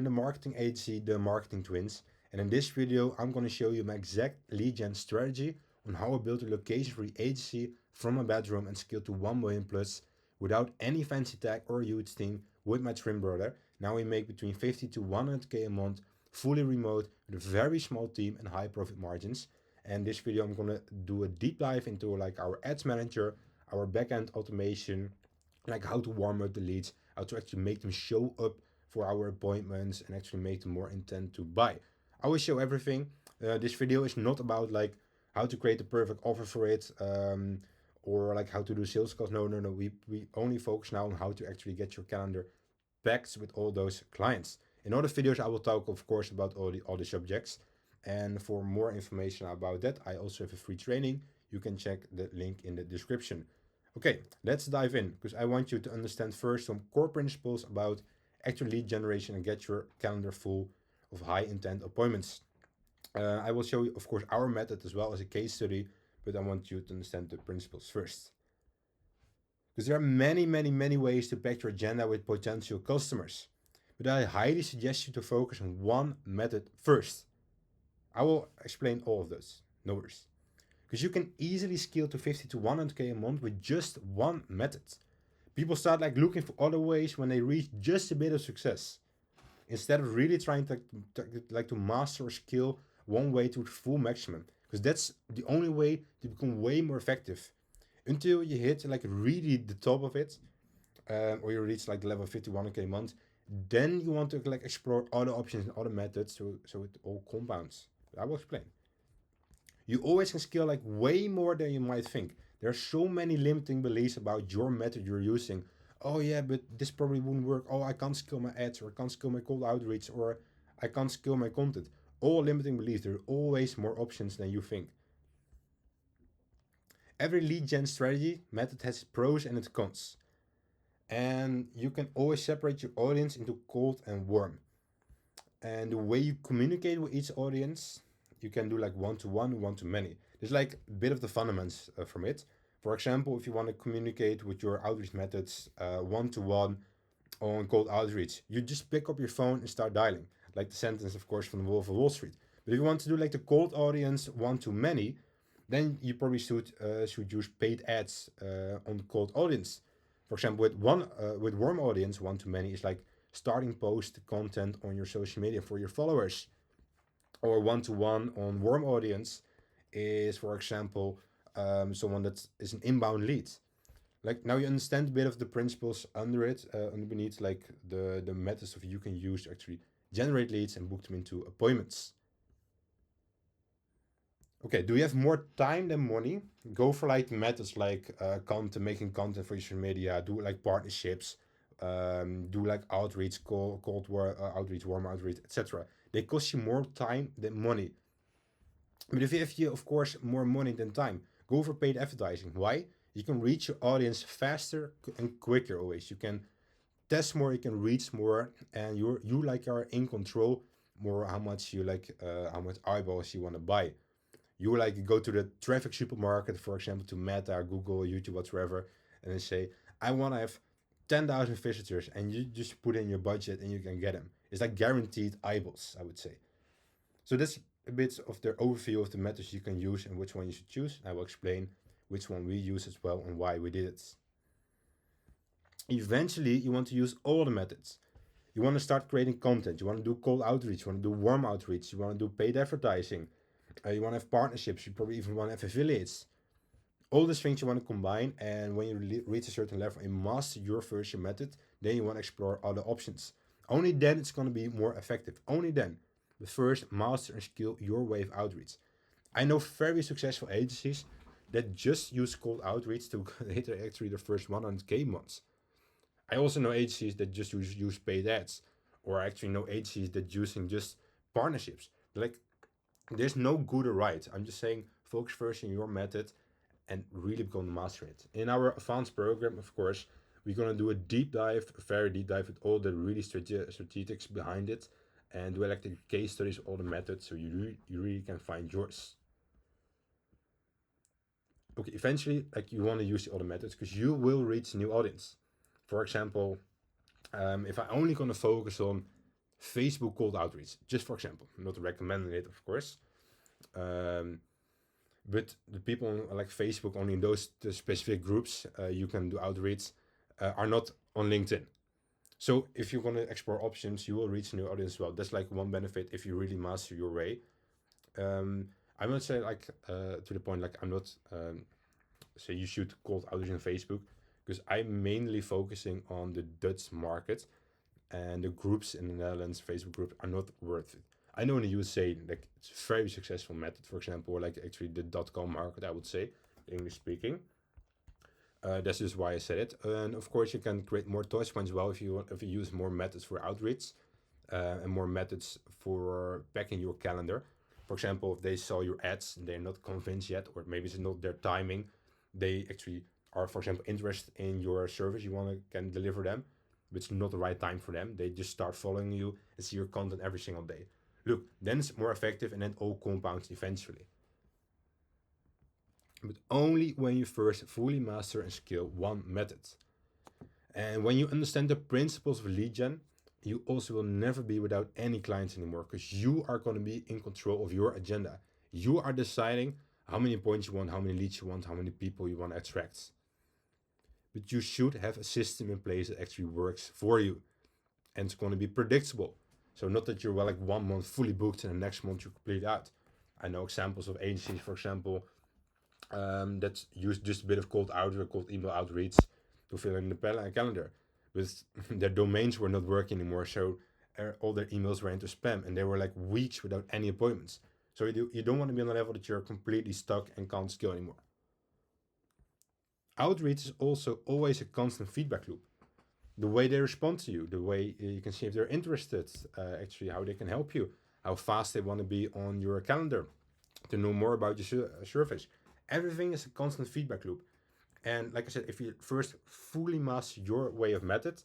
In the marketing agency, the Marketing Twins, and in this video I'm going to show you my exact lead gen strategy on how I built a location-free agency from a bedroom and scaled to 1 million plus without any fancy tech or huge team with my twin brother. Now we make between 50 to 100k a month, fully remote with a very small team and high profit margins. And this video I'm going to do a deep dive into like our ads manager, our backend automation, like how to warm up the leads, how to actually make them show up for our appointments and actually make them more intent to buy. I will show everything. This video is not about like how to create the perfect offer for it or like how to do sales calls. No. We only focus now on how to actually get your calendar packed with all those clients. In other videos, I will talk, of course, about all the subjects. And for more information about that, I also have a free training. You can check the link in the description. Okay, let's dive in because I want you to understand first some core principles about actual lead generation and get your calendar full of high intent appointments. I will show you, of course, our method as well as a case study, but I want you to understand the principles first. Because there are many ways to pack your agenda with potential customers. But I highly suggest you to focus on one method first. I will explain all of those, no worries. Because you can easily scale to 50 to 100k a month with just one method. People start like looking for other ways when they reach just a bit of success, instead of really trying to master or skill one way to its full maximum, because that's the only way to become way more effective. Until you hit like really the top of it, or you reach like the level 51k a month, then you want to like explore other options and other methods so it all compounds. I will explain. You always can scale like way more than you might think. There are so many limiting beliefs about your method you're using. Oh yeah, but this probably wouldn't work. Oh, I can't scale my ads, or I can't scale my cold outreach, or I can't scale my content. All limiting beliefs. There are always more options than you think. Every lead gen strategy method has its pros and its cons. And you can always separate your audience into cold and warm. And the way you communicate with each audience, you can do like one-to-one, one-to-many. There's like a bit of the fundaments from it. For example, if you want to communicate with your outreach methods one-to-one on cold outreach, you just pick up your phone and start dialing, like the sentence, of course, from the Wolf of Wall Street. But if you want to do like the cold audience one-to-many, then you probably should use paid ads on the cold audience. For example, with warm audience one-to-many is like starting post content on your social media for your followers. Or one-to-one on warm audience is, for example, someone that is an inbound lead. Like now you understand a bit of the principles under it, underneath like the methods of you can use to actually generate leads and book them into appointments. Okay, do you have more time than money? Go for like methods like making content for social media, do like partnerships, do like outreach, cold war outreach, warm outreach, etc. They cost you more time than money. But if you have, of course, more money than time, go for paid advertising. Why? You can reach your audience faster and quicker always. You can test more, you can reach more, and you like are in control more how much you like how much eyeballs you want to buy. You like go to the traffic supermarket, for example, to Meta, Google, YouTube, whatever, and then say, I want to have 10,000 visitors, and you just put in your budget and you can get them. It's like guaranteed eyeballs, I would say. So that's a bit of the overview of the methods you can use and which one you should choose. I will explain which one we use as well and why we did it. Eventually, you want to use all the methods. You want to start creating content. You want to do cold outreach. You want to do warm outreach. You want to do paid advertising. You want to have partnerships. You probably even want to have affiliates. All these things you want to combine, and when you reach a certain level and master your version method, then you want to explore other options. Only then it's going to be more effective. Only then. But first, master and skill your way of outreach. I know very successful agencies that just use cold outreach to hit actually their first 100k months. I also know agencies that just use paid ads, or actually know agencies that using just partnerships. Like, there's no good or right. I'm just saying focus first on your method and really become the master in it. In our advanced program, of course, we're going to do a deep dive, a very deep dive with all the really strategics behind it, and do like the case studies, all the methods, so you really can find yours. Okay, eventually, like you want to use all the methods because you will reach a new audience. For example, if I only going to focus on Facebook cold outreach, just for example. I'm not recommending it, of course. Um, but the people on, like Facebook, only in those the specific groups you can do outreach, are not on LinkedIn. So if you're gonna explore options, you will reach a new audience as well. That's like one benefit if you really master your way. Um, I'm not saying like to the point like I'm not say you should cold outreach on Facebook, because I'm mainly focusing on the Dutch market, and the groups in the Netherlands, Facebook groups, are not worth it. I know in the USA, like it's a very successful method, for example, like actually the .com market, I would say, English speaking. That's just why I said it. And of course, you can create more touch points as well if you use more methods for outreach, and more methods for packing your calendar. For example, if they saw your ads and they're not convinced yet, or maybe it's not their timing, they actually are, for example, interested in your service you want to can deliver them, but it's not the right time for them. They just start following you and see your content every single day. Look, then it's more effective, and then all compounds eventually. But only when you first fully master and scale one method. And when you understand the principles of lead gen, you also will never be without any clients anymore, because you are going to be in control of your agenda. You are deciding how many points you want, how many leads you want, how many people you want to attract. But you should have a system in place that actually works for you, and it's going to be predictable. So not that you're well, like 1 month fully booked and the next month you complete out. I know examples of agencies, for example, that use just a bit of cold outreach, cold email outreach to fill in the calendar. But their domains were not working anymore, so all their emails were into spam, and they were like weeks without any appointments. So you don't want to be on the level that you're completely stuck and can't scale anymore. Outreach is also always a constant feedback loop. The way they respond to you, the way you can see if they're interested, actually how they can help you, how fast they want to be on your calendar, to know more about your service. Everything is a constant feedback loop. And like I said, if you first fully master your way of method,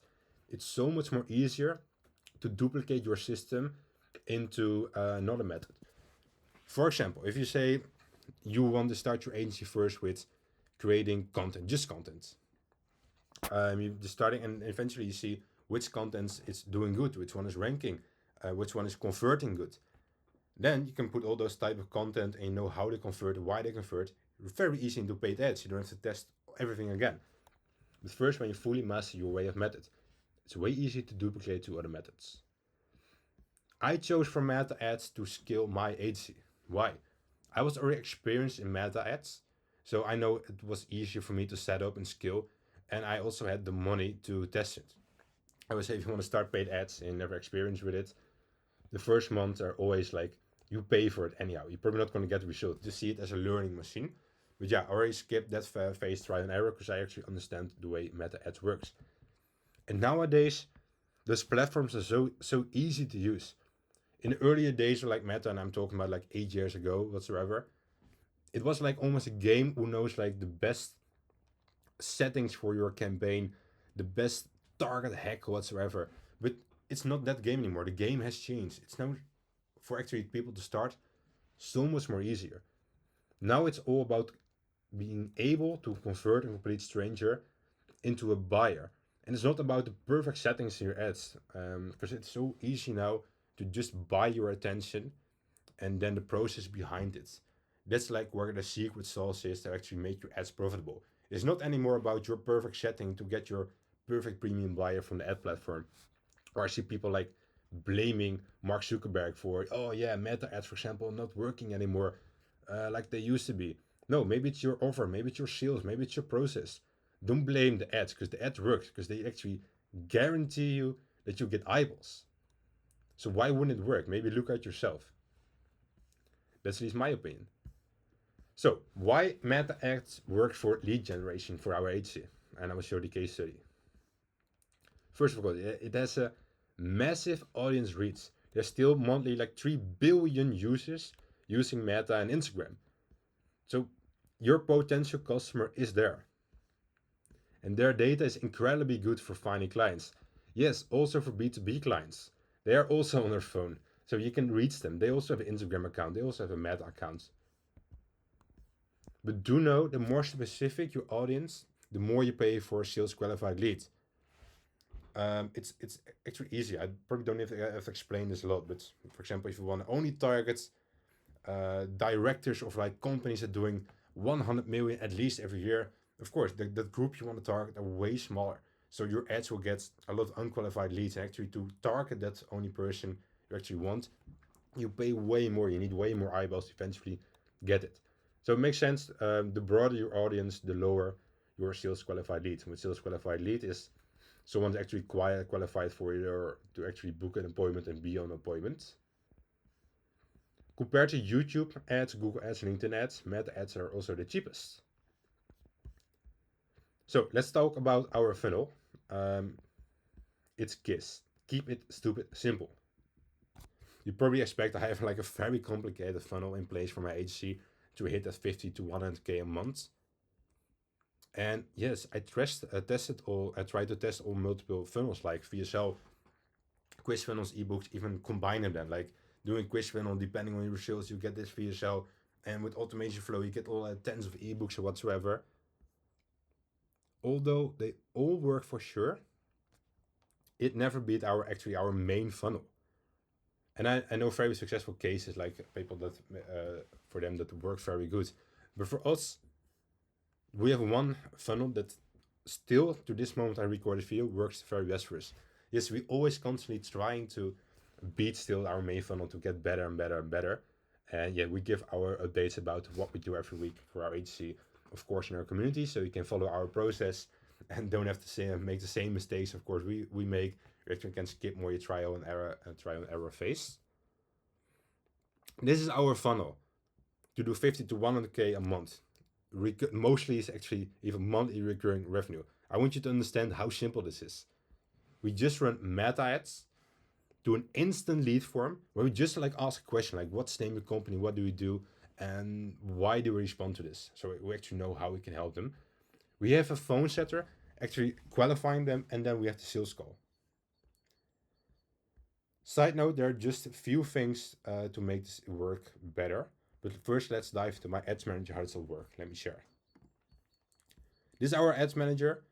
it's so much more easier to duplicate your system into another method. For example, if you say you want to start your agency first with creating content, just content, you're just starting, and eventually you see which content is doing good, which one is ranking, which one is converting good. Then you can put all those type of content, and you know how they convert, why they convert. Very easy into paid ads. You don't have to test everything again. But first, when you fully master your way of method, it's way easier to duplicate to other methods. I chose for meta ads to scale my agency. Why? I was already experienced in meta ads, so I know it was easier for me to set up and scale, and I also had the money to test it. I would say if you want to start paid ads and never experienced with it, the first months are always like you pay for it anyhow. You're probably not going to get the result. Just see it as a learning machine. But yeah, I already skipped that phase, trial and error, because I actually understand the way meta ads works. And nowadays, those platforms are so easy to use. In the earlier days of like Meta, and I'm talking about like 8 years ago, whatsoever, it was like almost a game who knows like the best settings for your campaign, the best target hack whatsoever. But it's not that game anymore. The game has changed. It's now for actually people to start so much more easier. Now it's all about being able to convert a complete stranger into a buyer. And it's not about the perfect settings in your ads, because it's so easy now to just buy your attention, and then the process behind it. That's like where the secret sauce is to actually make your ads profitable. It's not anymore about your perfect setting to get your perfect premium buyer from the ad platform. Or I see people like blaming Mark Zuckerberg for, oh yeah, meta ads, for example, not working anymore like they used to be. No, maybe it's your offer, maybe it's your sales, maybe it's your process. Don't blame the ads, because the ads work, because they actually guarantee you that you get eyeballs. So why wouldn't it work? Maybe look at yourself. That's at least my opinion. So why meta ads work for lead generation for our agency? And I will show the case study. First of all, it has a massive audience reach. There's still monthly like 3 billion users using Meta and Instagram. So your potential customer is there. And their data is incredibly good for finding clients. Yes, also for B2B clients. They are also on their phone, so you can reach them. They also have an Instagram account. They also have a Meta account. But do know, the more specific your audience, the more you pay for a sales qualified lead. It's actually easy. I probably don't have to explain this a lot, but for example, if you want to only target directors of like companies that are doing 100 million at least every year, of course, the group you want to target are way smaller. So your ads will get a lot of unqualified leads. Actually, to target that only person you actually want, you pay way more. You need way more eyeballs to eventually get it. So it makes sense. The broader your audience, the lower your sales qualified lead. With sales qualified lead is someone's actually qualified for your to actually book an appointment and be on an appointment. Compared to YouTube ads, Google ads, LinkedIn ads, Meta ads are also the cheapest. So let's talk about our funnel. Um, it's KISS. Keep it stupid simple. You probably expect I have like a very complicated funnel in place for my agency to hit that 50 to 100K a month. And yes, I tested all. I tried to test all multiple funnels like VSL, quiz funnels, ebooks, even combining them. Like doing quiz funnel, depending on your results, you get this VSL, and with automation flow, you get all tens of ebooks or whatsoever. Although they all work for sure, it never beat our main funnel. And I know very successful cases like people that for them that works very good, but for us, we have one funnel that still to this moment I record this video works very best for us. Yes, we always constantly trying to beat still our main funnel to get better and better and better. And yeah, we give our updates about what we do every week for our agency, of course, in our community, so you can follow our process and don't have to make the same mistakes. Of course, we make. You actually can skip more your trial and error phase. This is our funnel to do 50 to 100K a month. Mostly is actually even monthly recurring revenue. I want you to understand how simple this is. We just run meta ads to an instant lead form where we just like ask a question like what's the name of the company, what do we do, and why do we respond to this? So we actually know how we can help them. We have a phone setter actually qualifying them, and then we have the sales call. Side note, there are just a few things to make this work better. But first, let's dive into my ads manager, how this will work. Let me share. This is our ads manager.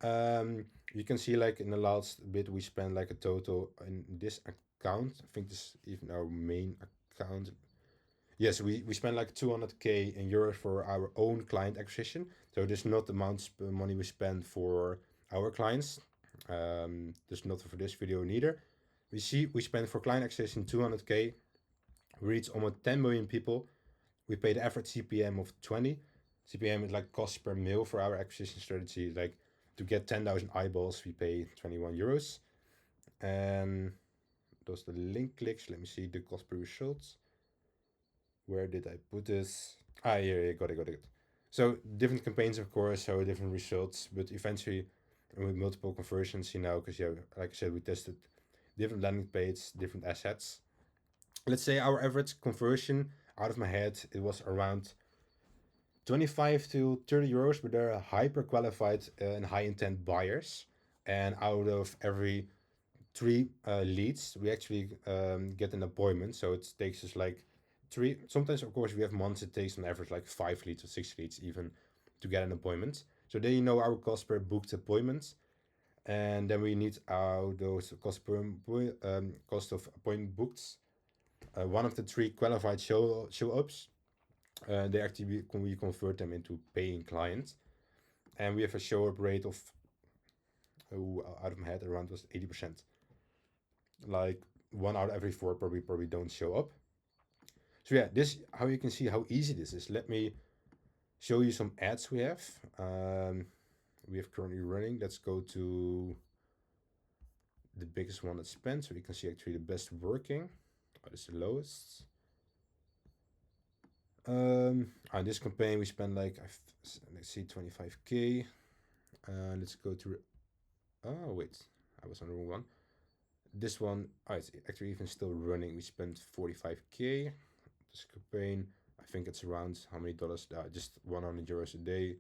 You can see like in the last bit, we spent like a total in this account. I think this is even our main account. Yes, we spend like 200K in euros for our own client acquisition. So this is not the amount of money we spend for our clients. This is not for this video neither. We spend for client acquisition 200K. We reach almost 10 million people. We pay the average CPM of 20. CPM is like cost per mil for our acquisition strategy. Like to get 10,000 eyeballs, we pay 21 euros. And those are the link clicks. Let me see the cost per results. Where did I put this? Yeah, got it. So different campaigns, of course, so different results, but eventually with multiple conversions, because like I said, we tested different landing pages, different assets. Let's say our average conversion out of my head, it was around 25 to 30 euros, but they're hyper qualified and high intent buyers. And out of every 3 leads, we actually get an appointment. So it takes us like 3. Sometimes, of course, we have months it takes on average like 5 leads or 6 leads even to get an appointment. So then you know our cost per booked appointment. And then we need those cost of appointment booked. One of the 3 qualified show ups. They actually we convert them into paying clients, and we have a show up rate of out of my head around was 80%. Like 1 out of every 4 probably don't show up. So yeah, this how you can see how easy this is. Let me show you some ads we have. We have currently running. Let's go to the biggest one that's spent, so you can see actually the best working. What is the lowest? On this campaign we spent like let's see 25K. Let's go to. Oh wait, I was on the wrong one. This one, it's actually even still running. We spent 45K. This campaign, I think it's around how many dollars? Just 100 euros a day.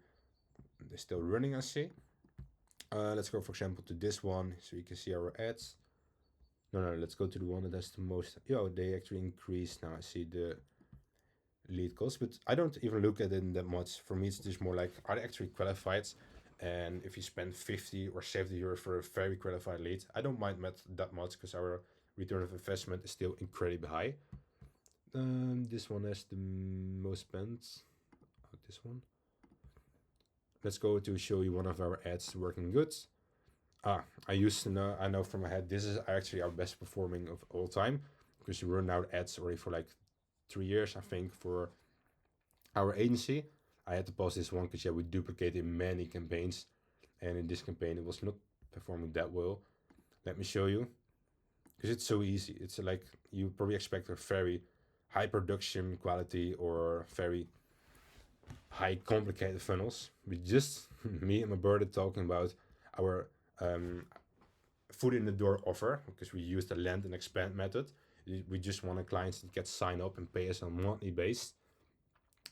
They're still running, I see. Let's go, for example, to this one so you can see our ads. No, let's go to the one that has the most. They actually increased. Now I see the lead cost, but I don't even look at it that much. For me, it's just more like, are they actually qualified? And if you spend 50 or 70 euros for a very qualified lead, I don't mind that much because our return of investment is still incredibly high. This one has the most spent. This one. Let's go to show you one of our ads working good. I know from my head, this is actually our best performing of all time because we run out ads already for like 3 years, I think, for our agency. I had to pause this one because we duplicated many campaigns, and in this campaign it was not performing that well. Let me show you, because it's so easy. It's like you probably expect a very high production quality or very high complicated funnels. We just me and my brother talking about our foot in the door offer because we use the land and expand method. We just want our clients to get signed up and pay us on monthly base.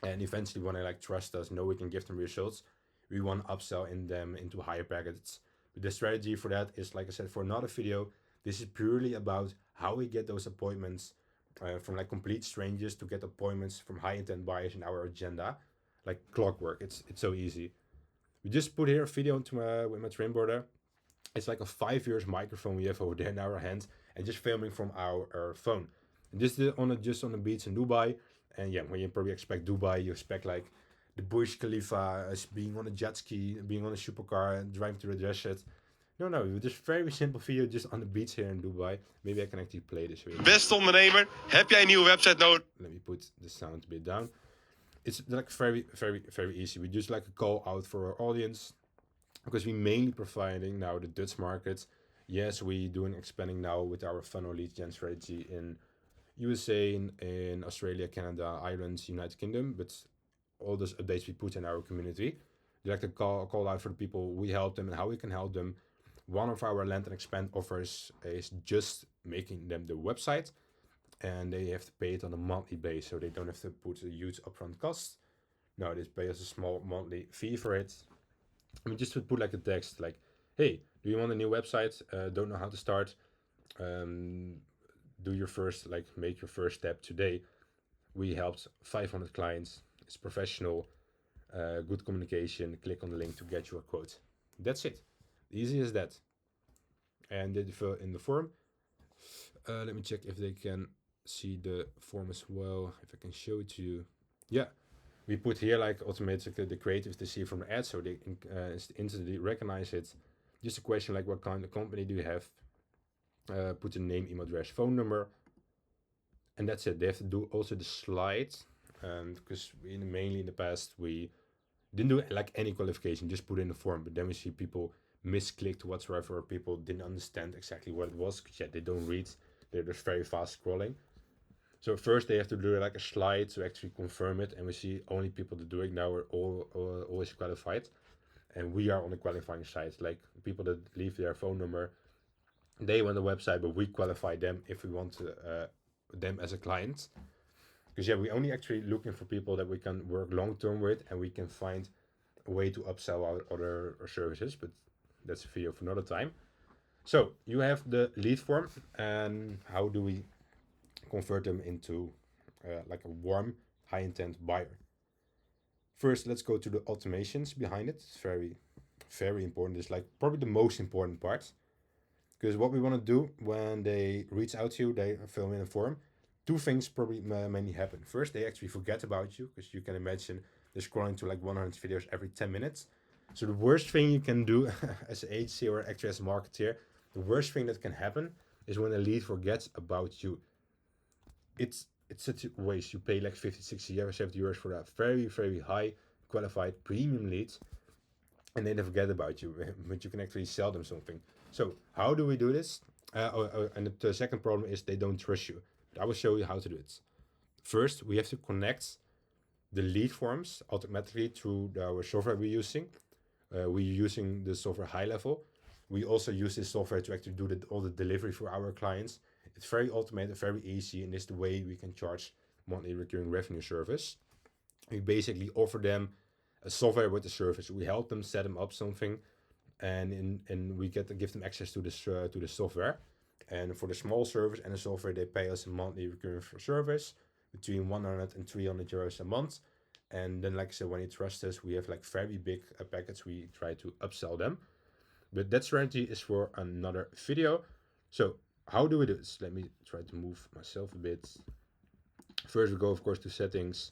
And eventually, when they like trust us, know we can give them results, we want to upsell in them into higher packages. But the strategy for that is, like I said, for another video, this is purely about how we get those appointments from like complete strangers to get appointments from high intent buyers in our agenda, like clockwork. It's so easy. We just put here a video into with my twin brother. It's like a 5 years microphone we have over there in our hands, and just filming from our phone. And this is just on the beach in Dubai. And when you probably expect Dubai, you expect like the Burj Khalifa as being on a jet ski, being on a supercar, and driving to the desert. No, just very simple video just on the beach here in Dubai. Maybe I can actually play this video. Beste ondernemer, heb jij een nieuwe website nodig? Let me put the sound a bit down. It's like very easy. We just like a call out for our audience because we mainly providing now the Dutch market. Yes, we doing expanding now with our funnel lead gen strategy in USA, in Australia, Canada, Ireland, United Kingdom, but all those updates we put in our community. We like to call out for the people we help them and how we can help them. One of our land and expand offers is just making them the website, and they have to pay it on a monthly basis, so they don't have to put a huge upfront cost. No, they pay us a small monthly fee for it. I mean, just to put like a text like, hey, do you want a new website? Don't know how to start. Do your first, like, make your first step today. We helped 500 clients. It's professional, good communication. Click on the link to get your quote. That's it. Easy as that. And they fill in the form. Let me check if they can see the form as well. If I can show it to you. Yeah. We put here like automatically the creatives they see from the ad, so they instantly recognize it. Just a question like, what kind of company do you have? Put the name, email address, phone number, and that's it. They have to do also the slide, because mainly in the past we didn't do like any qualification, just put in the form. But then we see people misclicked whatsoever, or people didn't understand exactly what it was because they don't read. They're just very fast scrolling. So first they have to do like a slide to actually confirm it, and we see only people that do it now are always qualified, and we are on the qualifying side. Like people that leave their phone number, they want the website, but we qualify them if we want them as a client. Because we only actually looking for people that we can work long term with, and we can find a way to upsell our other services. But that's a video for another time. So you have the lead form, and how do we convert them into like a warm, high intent buyer? First, let's go to the automations behind it. It's very important. It's like probably the most important part. Because what we want to do when they reach out to you, they fill in a form. Two things probably mainly happen. First, they actually forget about you, because you can imagine they're scrolling to like 100 videos every 10 minutes. So the worst thing you can do as an agency or actually as a marketeer, the worst thing that can happen is when a lead forgets about you. It's such a waste. You pay like 50, 60, 70 euros for that very high qualified premium lead, and they forget about you, but you can actually sell them something. So how do we do this? And the second problem is they don't trust you. But I will show you how to do it. First, we have to connect the lead forms automatically through our software we're using. We're using the software high level. We also use this software to actually do all the delivery for our clients. It's very automated, very easy, and it's the way we can charge monthly recurring revenue service. We basically offer them a software with the service. We help them set them up something, and we give them access to the software. And for the small service and the software, they pay us a monthly recurring service between 100 and 300 euros a month. And then, like I said, when they trust us, we have like very big packets. We try to upsell them. But that strategy is for another video. So how do we do this? Let me try to move myself a bit. First, we go, of course, to settings.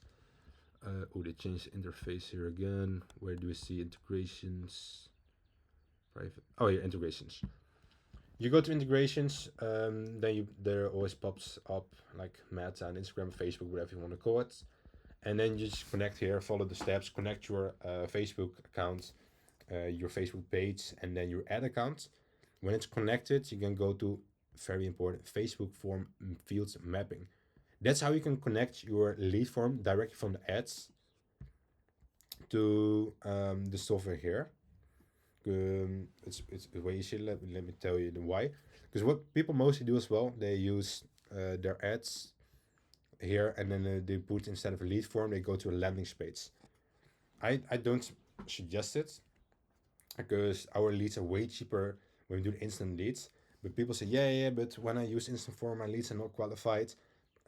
Oh, they changed the interface here again. Where do we see integrations? Private. Oh, yeah, integrations. You go to integrations, then there always pops up like Meta and Instagram, Facebook, whatever you want to call it. And then you just connect here, follow the steps, connect your Facebook account, your Facebook page, and then your ad account. When it's connected, you can go to, very important, Facebook form fields mapping. That's how you can connect your lead form directly from the ads to the software here. It's way easier. Let me tell you the why. Because what people mostly do as well, they use their ads here, and then they put, instead of a lead form, they go to a landing page. I don't suggest it, because our leads are way cheaper when we do the instant leads. But people say, yeah, but when I use instant form, my leads are not qualified,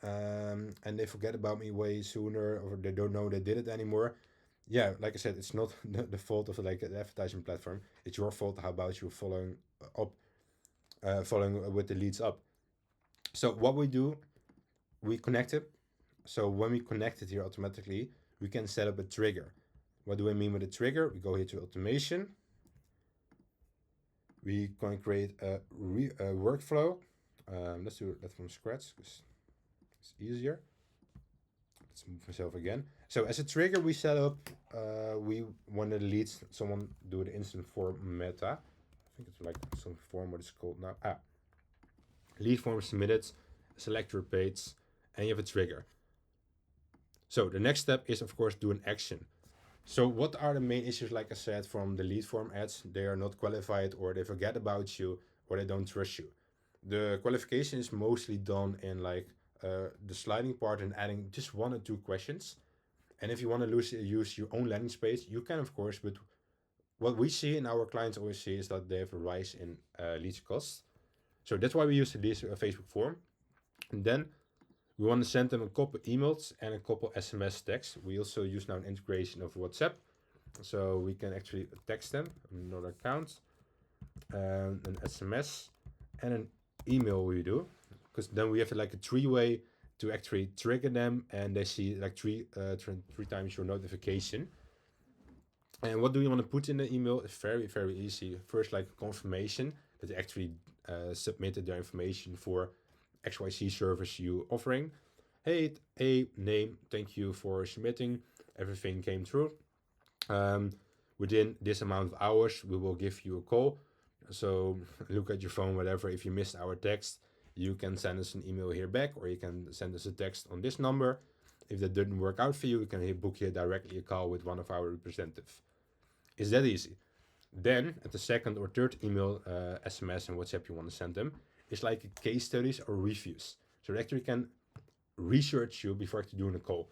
and they forget about me way sooner, or they don't know they did it anymore. Yeah, like I said, it's not the fault of like the advertising platform. It's your fault. How about you following up, following with the leads up? So what we do, we connect it. So when we connect it here automatically, we can set up a trigger. What do I mean with a trigger? We go here to automation. We can create a workflow. Let's do that from scratch because it's easier. Let's move myself again. So as a trigger, we set up, we want to delete someone, do the instant form meta. I think it's like some form, what it's called now. Lead form submitted, select your page, and you have a trigger. So the next step is, of course, do an action. So what are the main issues, like I said, from the lead form ads? They are not qualified, or they forget about you, or they don't trust you. The qualification is mostly done in like the sliding part and adding just 1 or 2 questions. And if you want to use your own landing page, you can, of course, but what we see and our clients always see is that they have a rise in leads costs. So that's why we use this Facebook form. And then we want to send them a couple emails and a couple SMS texts. We also use now an integration of WhatsApp. So we can actually text them, another account, an SMS, and an email we do. Because then we have like a 3-way to actually trigger them, and they see like three times your notification. And what do we want to put in the email? It's very, very easy. First, like confirmation that they actually submitted their information for XYZ service you offering. Hey, name, thank you for submitting. Everything came through. Within this amount of hours, we will give you a call. So look at your phone, whatever. If you missed our text, you can send us an email here back, or you can send us a text on this number. If that didn't work out for you, you can book here directly a call with one of our representatives. It's that easy. Then at the second or third email, SMS, and WhatsApp you want to send them, it's like case studies or reviews. So they actually can research you before actually doing a call.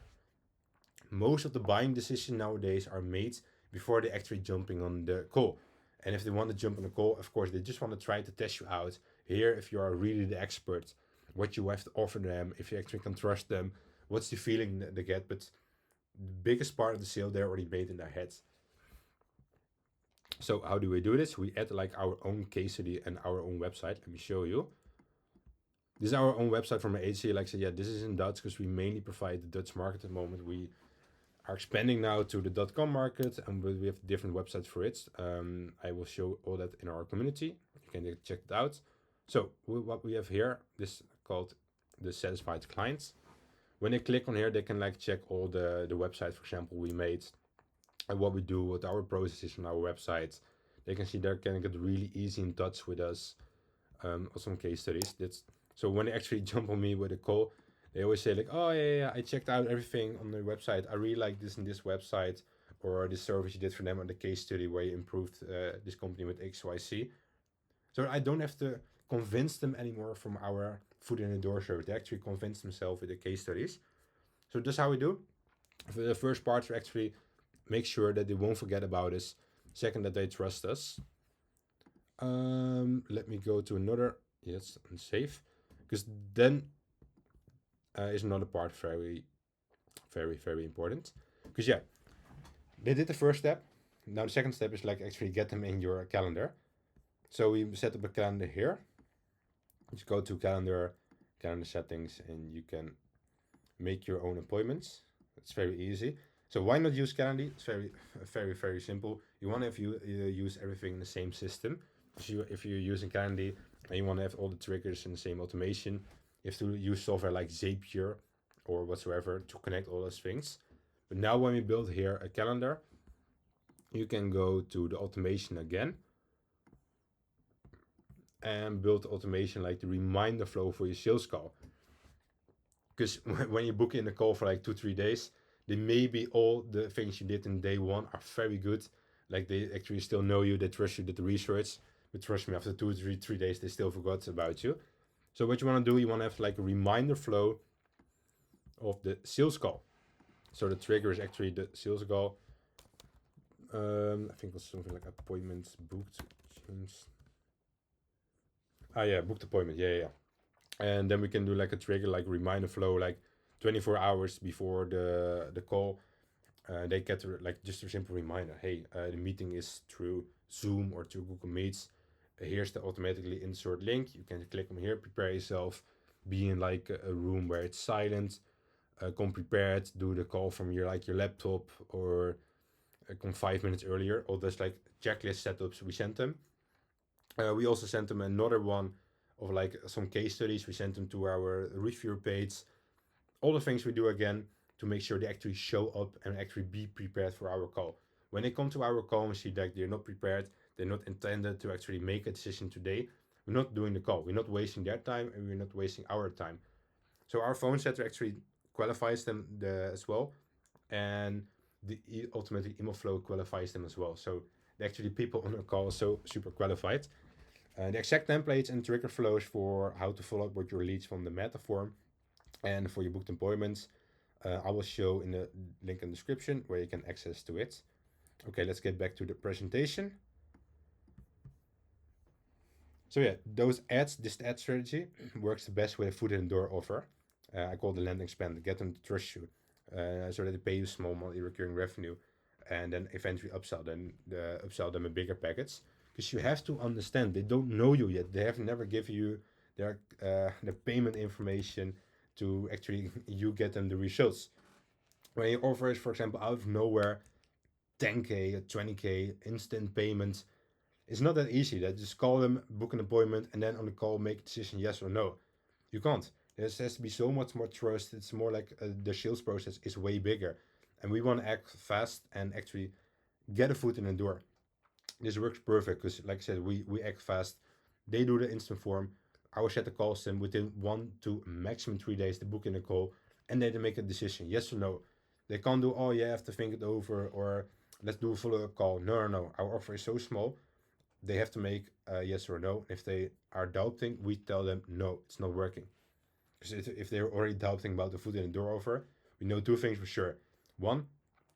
Most of the buying decisions nowadays are made before they actually jumping on the call. And if they want to jump on a call, of course, they just want to try to test you out. Here, if you are really the expert, what you have to offer them, if you actually can trust them, what's the feeling that they get. But the biggest part of the sale they're already made in their heads. So how do we do this? We add like our own case study and our own website. Let me show you. This is our own website from my agency. Like I said, yeah, this is in Dutch because we mainly provide the Dutch market at the moment. We are expanding now to the .com market, and we have different websites for it. I will show all that in our community. You can check it out. So what we have here, this is called the satisfied clients. When they click on here, they can like check all the websites, for example, we made, and what we do, what our process is on our website. They can see they can get really easy in touch with us. Also some case studies. So when they actually jump on me with a call, they always say like, oh yeah, I checked out everything on the website. I really like this and this website, or this service you did for them on the case study where you improved this company with XYZ. So I don't have to convince them anymore from our foot in the door service. They actually convince themselves with the case studies. So that's how we do. For the first part, we actually make sure that they won't forget about us. Second, that they trust us. Let me go to another, yes, and save, because then is another part very, very, very important. Because yeah, they did the first step. Now the second step is like actually get them in your calendar. So we set up a calendar here. Just go to calendar settings, and you can make your own appointments. It's very easy. So why not use Calendly? It's very simple. You want to have you use everything in the same system. If you're using Calendly and you want to have all the triggers in the same automation, you have to use software like Zapier or whatsoever to connect all those things. But now when we build here a calendar, you can go to the automation again and build automation like the reminder flow for your sales call. Because when you book in a call for like 2-3 days, then maybe all the things you did in day one are very good. Like they actually still know you, they trust you, did the research. But trust me, after 2 or 3 days, they still forgot about you. So what you want to do, you want to have like a reminder flow of the sales call. So the trigger is actually the sales call. I think it was something like appointments booked. Booked appointment. Yeah. And then we can do like a trigger, like reminder flow, like 24 hours before the call. They get like just a simple reminder. Hey, the meeting is through Zoom or through Google Meets. Here's the automatically insert link. You can click on here, prepare yourself, be in like a room where it's silent. Come prepared, do the call from your laptop, or come 5 minutes earlier. All those like checklist setups we sent them. We also sent them another one of like some case studies. We sent them to our reviewer page. All the things we do again to make sure they actually show up and actually be prepared for our call. When they come to our call and see that they're not prepared, they're not intended to actually make a decision today, we're not doing the call. We're not wasting their time and we're not wasting our time. So our phone setter actually qualifies them as well, and the ultimately email flow qualifies them as well. So actually people on the call are so super qualified. The exact templates and trigger flows for how to follow up with your leads from the meta form and for your booked appointments, I will show in the link in the description where you can access to it. Okay, let's get back to the presentation. So yeah, this ad strategy works the best with a foot in the door offer. I call the land expand, get them to trust you, so that they pay you small monthly recurring revenue, and then eventually upsell them a bigger package. Because you have to understand, they don't know you yet. They have never given you their the payment information to actually you get them the results. When you offer is, for example, out of nowhere, 10K, 20K instant payments, it's not that easy. That just call them, book an appointment, and then on the call make a decision yes or no. You can't. There has to be so much more trust. It's more like the sales process is way bigger, and we want to act fast and actually get a foot in the door. This works perfect because, like I said, we act fast. They do the instant form. Our setter calls them within 1 to maximum 3 days to book in a call, and then they make a decision yes or no. They can't do, oh, you have to think it over, or let's do a follow-up call. No. Our offer is so small. They have to make a yes or no. If they are doubting, we tell them, no, it's not working. Because if they're already doubting about the foot in the door offer, we know two things for sure. One,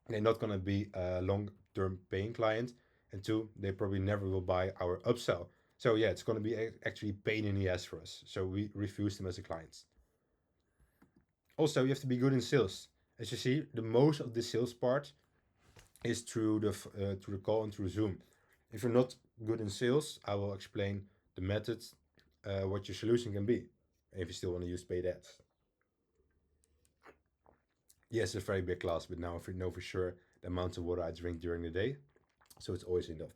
they're not going to be a long-term paying client. And two, they probably never will buy our upsell. So yeah, it's going to be actually pain in the ass for us. So we refuse them as a client. Also, you have to be good in sales. As you see, the most of the sales part is through the call and through Zoom. If you're not good in sales, I will explain the methods, what your solution can be, if you still want to use paid ads. Yes, it's a very big class, but now if you know for sure the amount of water I drink during the day, so it's always enough.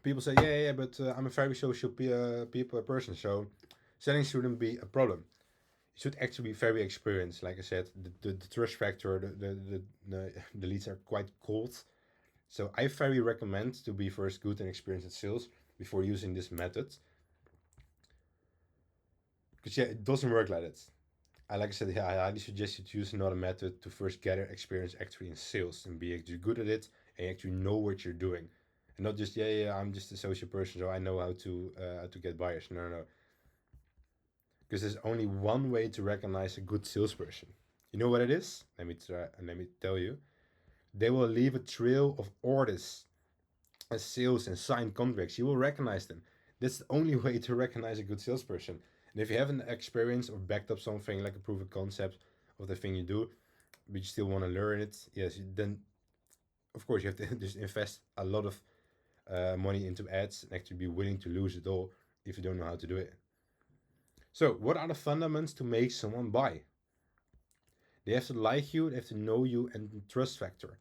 People say, yeah, but I'm a very social people person, so selling shouldn't be a problem. You should actually be very experienced. Like I said, the trust factor, the leads are quite cold. So I very recommend to be first good and experienced at sales before using this method. Because yeah, it doesn't work like that. Like I said, I highly suggest you to use another method to first gather experience actually in sales and be actually good at it and actually know what you're doing. And not just, I'm just a social person, so I know how to get buyers. No. Because there's only one way to recognize a good salesperson. You know what it is? Let me tell you. They will leave a trail of orders and sales and signed contracts. You will recognize them. That's the only way to recognize a good salesperson. And if you haven't experienced or backed up something like a proof of concept of the thing you do, but you still want to learn it, yes, then of course you have to just invest a lot of money into ads and actually be willing to lose it all if you don't know how to do it. So, what are the fundamentals to make someone buy? They have to like you, they have to know you, and the trust factor.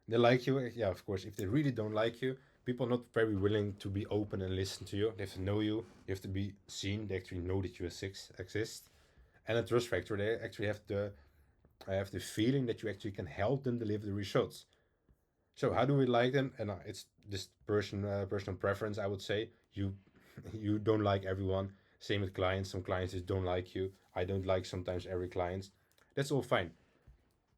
They like you, yeah, of course. If they really don't like you, people are not very willing to be open and listen to you. They have to know you, you have to be seen, they actually know that you exist. And a trust factor, they actually have the feeling that you actually can help them deliver the results. So how do we like them? And it's just personal preference, I would say. You you don't like everyone. Same with clients. Some clients just don't like you. I don't like sometimes every client. That's all fine.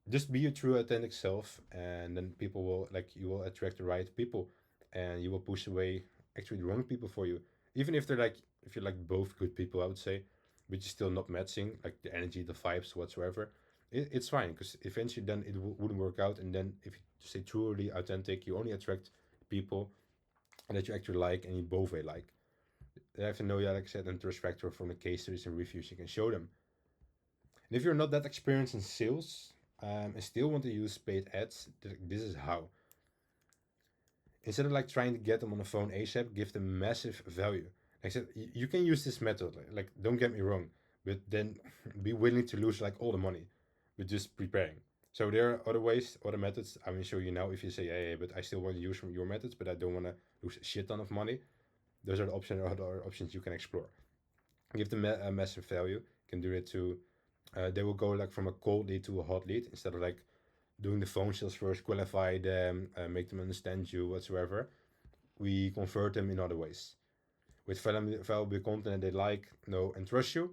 Just be your true authentic self, and then people will like you will attract the right people, and you will push away actually the wrong people for you. Even if they're like if you're like both good people, I would say, but you're still not matching like the energy, the vibes whatsoever. It's fine because eventually then it wouldn't work out, and then if you stay truly authentic, you only attract people that you actually like and you both way like. They have to know, yeah, like I said, and trust factor from the case studies and reviews you can show them. And if you're not that experienced in sales and still want to use paid ads, this is how. Instead of like trying to get them on the phone ASAP, give them massive value. Like I said, you can use this method. Like don't get me wrong, but then be willing to lose like all the money, but just preparing. So there are other ways, other methods. I'm gonna show you now. If you say, yeah, but I still want to use from your methods, but I don't want to lose a shit ton of money. Those are the other options you can explore. Give them a massive value. You can do it to. They will go like from a cold lead to a hot lead instead of like doing the phone sales first, qualify them, make them understand you whatsoever. We convert them in other ways with valuable content they like, know, and trust you.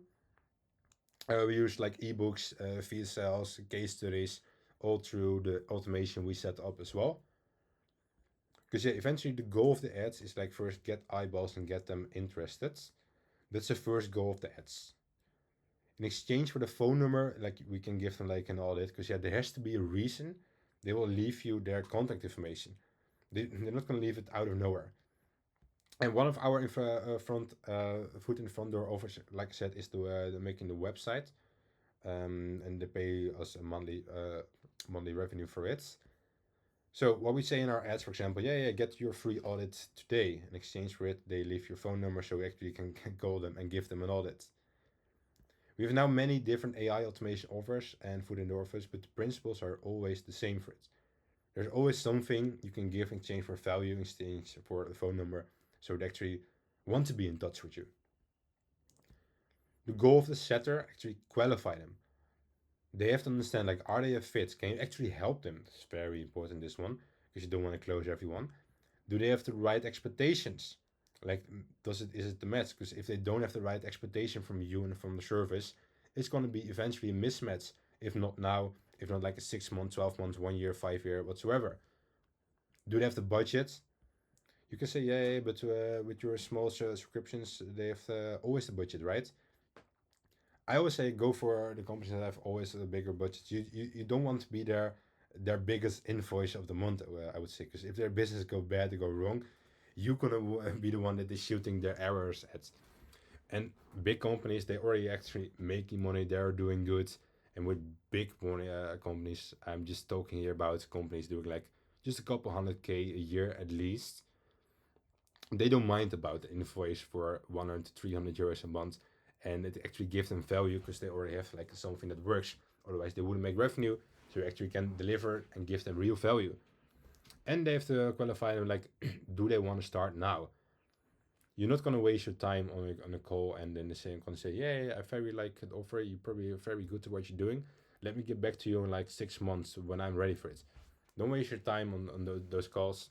We use like ebooks, field sales, case studies, all through the automation we set up as well. Because yeah, eventually the goal of the ads is like first get eyeballs and get them interested. That's the first goal of the ads. In exchange for the phone number, like we can give them like an audit, because yeah, there has to be a reason they will leave you their contact information. They're not going to leave it out of nowhere. And one of our front foot in the front door offers, like I said, is to making the website, and they pay us a monthly revenue for it. So what we say in our ads, for example, yeah, get your free audit today. In exchange for it, they leave your phone number so we actually can call them and give them an audit. We have now many different AI automation offers and food and offers, but the principles are always the same for it. There's always something you can give in exchange for value, in exchange for a phone number, so they actually want to be in touch with you. The goal of the setter actually qualify them. They have to understand like are they a fit? Can you actually help them? It's very important this one because you don't want to close everyone. Do they have the right expectations? Like is it the match? Because if they don't have the right expectation from you and from the service, it's going to be eventually a mismatch. If not now, if not like a 6 month, 12 months, 1 year, 5 year, whatsoever. Do they have the budget? You can say yeah, but with your small subscriptions, they have always the budget, right? I always say go for the companies that have always a bigger budget. You don't want to be their biggest invoice of the month. I would say because if their business go bad, they go wrong, you're gonna be the one that is shooting their errors at. And big companies, they already actually making money. They're doing good. And with big money companies, I'm just talking here about companies doing like just a couple 100K a year at least. They don't mind about the invoice for 100 to 300 euros a month, and it actually gives them value because they already have like something that works. Otherwise, they wouldn't make revenue. So you actually can deliver and give them real value. And they have to qualify them like, do they want to start now? You're not gonna waste your time on a call and then the same gonna say, yeah, I very like the offer. You probably are very good to what you're doing. Let me get back to you in like 6 months when I'm ready for it. Don't waste your time on those calls.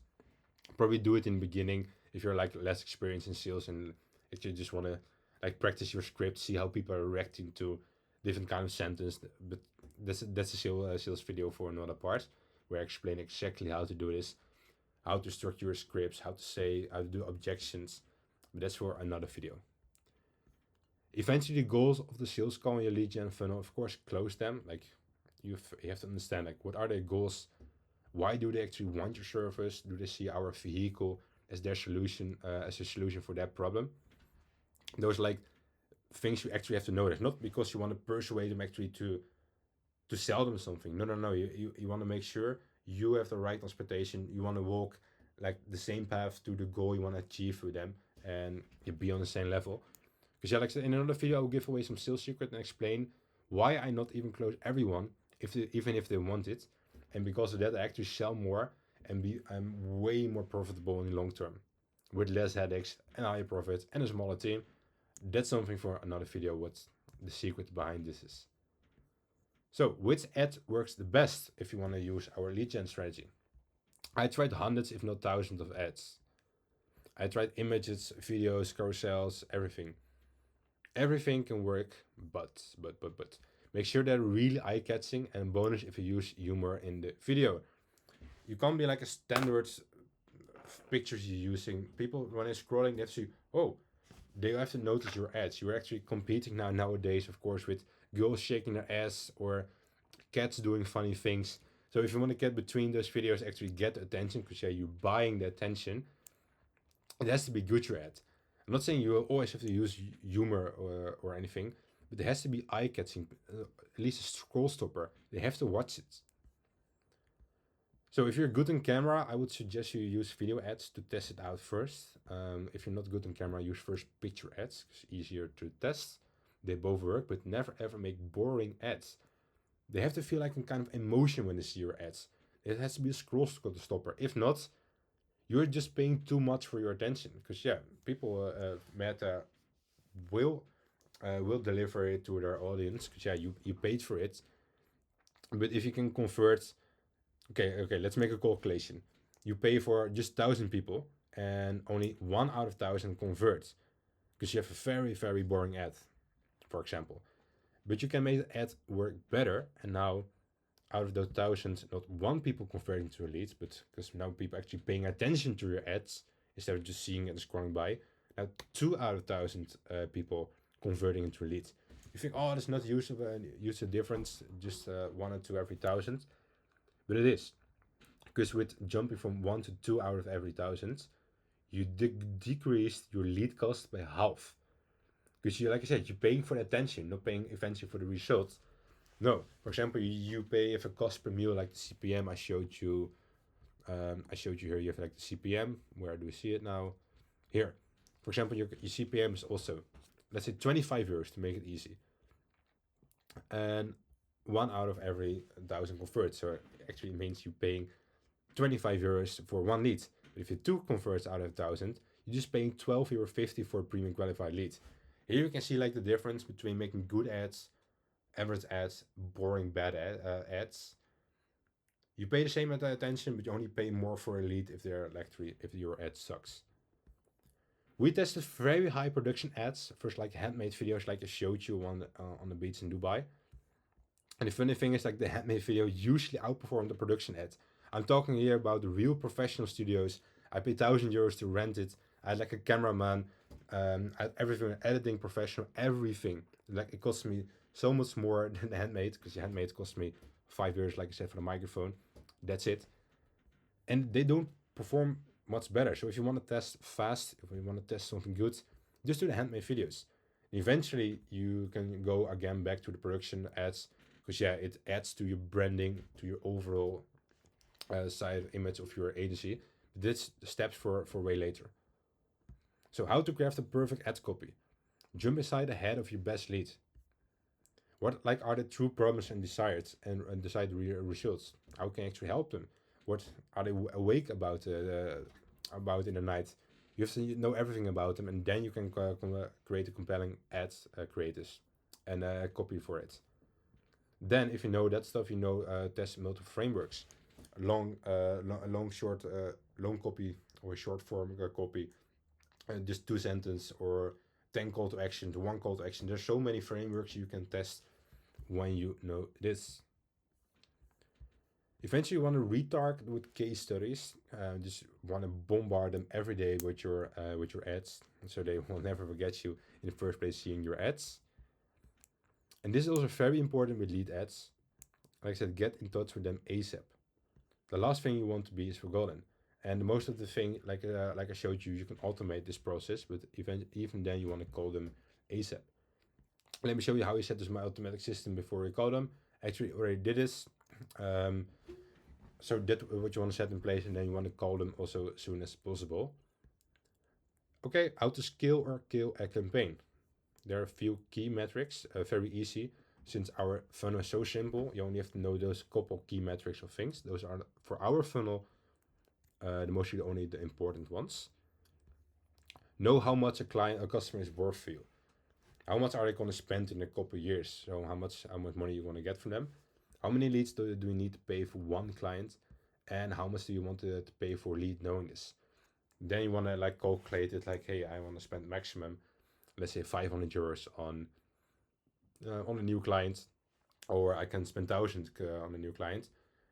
Probably do it in the beginning if you're like less experienced in sales and if you just want to like practice your script, see how people are reacting to different kind of sentence. But that's a sales video for another part where I explain exactly how to do this, how to structure your scripts, how to say, how to do objections. But that's for another video. Eventually, the goals of the sales call and your lead gen funnel, of course, close them. Like you have to understand like what are their goals. Why do they actually want your service? Do they see our vehicle as their solution, as a solution for that problem. Those like things you actually have to notice, not because you want to persuade them actually to sell them something. No. You want to make sure you have the right transportation. You want to walk like the same path to the goal you want to achieve with them, and you be on the same level. Because yeah, like I said, in another video, I will give away some sales secret and explain why I not even close everyone, even if they want it, and because of that, I actually sell more and I'm way more profitable in the long term, with less headaches and higher profits and a smaller team. That's something for another video. What the secret behind this is. So, which ad works the best if you want to use our lead gen strategy? I tried hundreds, if not thousands, of ads. I tried images, videos, carousels, everything. Everything can work, but. Make sure they're really eye-catching, and bonus if you use humor in the video. You can't be like a standard pictures you're using. People, when they're scrolling, they have to see, oh, they have to notice your ads. You're actually competing nowadays, of course, with girls shaking their ass or cats doing funny things. So if you want to get between those videos, actually get attention, because yeah, you're buying the attention, it has to be good, your ad. I'm not saying you always have to use humor or anything, but it has to be eye-catching, at least a scroll stopper. They have to watch it. So if you're good on camera, I would suggest you use video ads to test it out first. If you're not good on camera, use first picture ads. It's easier to test. They both work, but never ever make boring ads. They have to feel like a kind of emotion when they see your ads. It has to be a scroll stopper. If not, you're just paying too much for your attention. Because yeah, people Meta will deliver it to their audience. Because yeah, you paid for it. But if you can convert, okay, let's make a calculation. You pay for just 1,000 people, and only 1 out of 1,000 converts, because you have a very, very boring ad, for example. But you can make the ad work better, and now out of those 1,000, not 1 people converting to a lead, but because now people actually paying attention to your ads instead of just seeing it and scrolling by. Now 2 out of 1,000 people converting into a lead. You think, oh, that's not usable, use a difference, just 1 or 2 every 1,000. But it is, because with jumping from 1 to 2 out of every 1,000, you decreased your lead cost by half. Because you, like I said, you're paying for the attention, not paying eventually for the results. No, for example, you pay if a cost per mille, like the CPM I showed you. Here. You have like the CPM. Where do we see it now? Here, for example, your CPM is also, let's say, 25 euros to make it easy, and 1 out of every 1,000 converts. So actually it means you're paying 25 euros for 1 lead. But if you 2 converts out of 1,000, you're just paying 12.50 € for a premium qualified lead. Here you can see like the difference between making good ads, average ads, boring bad ads. You pay the same amount of attention, but you only pay more for a lead if your ad sucks. We tested very high production ads, first like handmade videos like I showed you on the beach in Dubai. And the funny thing is, like, the handmade video usually outperform the production ad. I'm talking here about the real professional studios. I paid 1,000 euros to rent it. I had like a cameraman, I had everything, editing professional, everything. Like, it cost me so much more than the handmade, because the handmade cost me 5 euros, like I said, for the microphone. That's it. And they don't perform much better. So if you want to test fast, if you want to test something good, just do the handmade videos. Eventually, you can go again back to the production ads, because yeah, it adds to your branding, to your overall side image of your agency. But that's the steps for way later. So how to craft a perfect ad copy? Jump inside ahead of your best lead. What are the true problems and desires, and decide the results? How can you actually help them? What are they awake about in the night? You have to know everything about them, and then you can create a compelling ads creators and copy for it. Then, if you know that stuff, test multiple frameworks, long copy or short form copy, just 2 sentences or 10 call to action to 1 call to action. There's so many frameworks you can test when you know this. Eventually, you want to retarget with case studies. Just want to bombard them every day with your ads, so they will never forget you in the first place seeing your ads. And this is also very important with lead ads. Like I said, get in touch with them ASAP. The last thing you want to be is forgotten. And most of the thing, like I showed you, you can automate this process, but even then you want to call them ASAP. Let me show you how you set this my automatic system before you call them. Actually, already did this. So that's what you want to set in place, and then you want to call them also as soon as possible. Okay, how to scale or kill a campaign. There are a few key metrics, very easy. Since our funnel is so simple, you only have to know those couple key metrics of things. Those are, for our funnel, mostly only the important ones. Know how much a customer is worth for you. How much are they going to spend in a couple of years? So how much money you want to get from them? How many leads do you need to pay for one client? And how much do you want to pay for lead knowing this? Then you want to like calculate it like, hey, I want to spend maximum, let's say 500 euros on a new client, or I can spend 1,000 on a new client.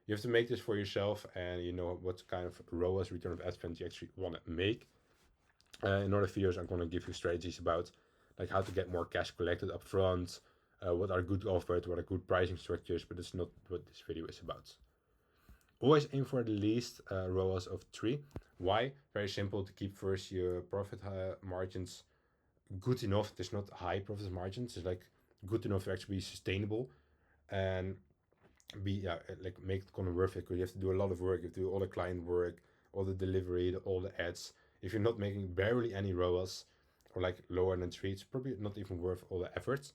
You have to make this for yourself, and you know what kind of ROAS, return of ad spend, you actually want to make. In other videos, I'm going to give you strategies about like how to get more cash collected up front, what are good offers, what are good pricing structures, but it's not what this video is about. Always aim for the least ROAS of 3. Why? Very simple, to keep first your profit margins good enough. There's not high profit margins, it's like good enough to actually be sustainable and be like make it kind of worth it, because you have to do a lot of work. You have to do all the client work, all the delivery, all the ads. If you're not making barely any ROAS or like lower than 3, it's probably not even worth all the efforts.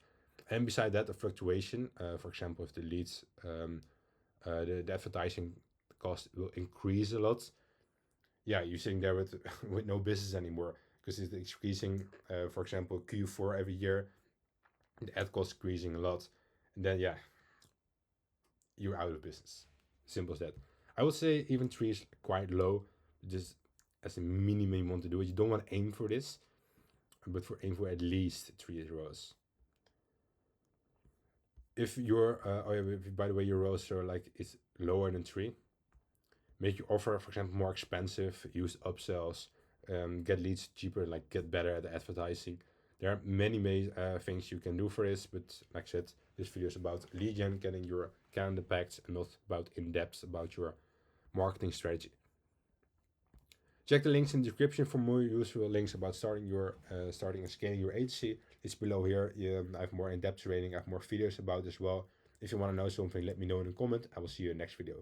And beside that, the fluctuation, for example, if the leads, the advertising cost will increase a lot, yeah, you're sitting there with with no business anymore, because it's increasing. For example, Q4 every year, the ad cost increasing a lot, and then yeah, you're out of business. Simple as that. I would say even 3 is quite low, just as a minimum you want to do it. You don't want to aim for this, but aim for at least 3 rows. If your by the way, your rows are like is lower than 3, make your offer, for example, more expensive. Use upsells, get leads cheaper, like get better at advertising. There are many things you can do for this, but like I said, this video is about lead gen, getting your calendar packed, and not about in depth about your marketing strategy. Check the links in the description for more useful links about starting and scaling your agency. It's below here. I have more in-depth training. I have more videos about this as well. If you want to know something, let me know in a comment. I will see you in the next video.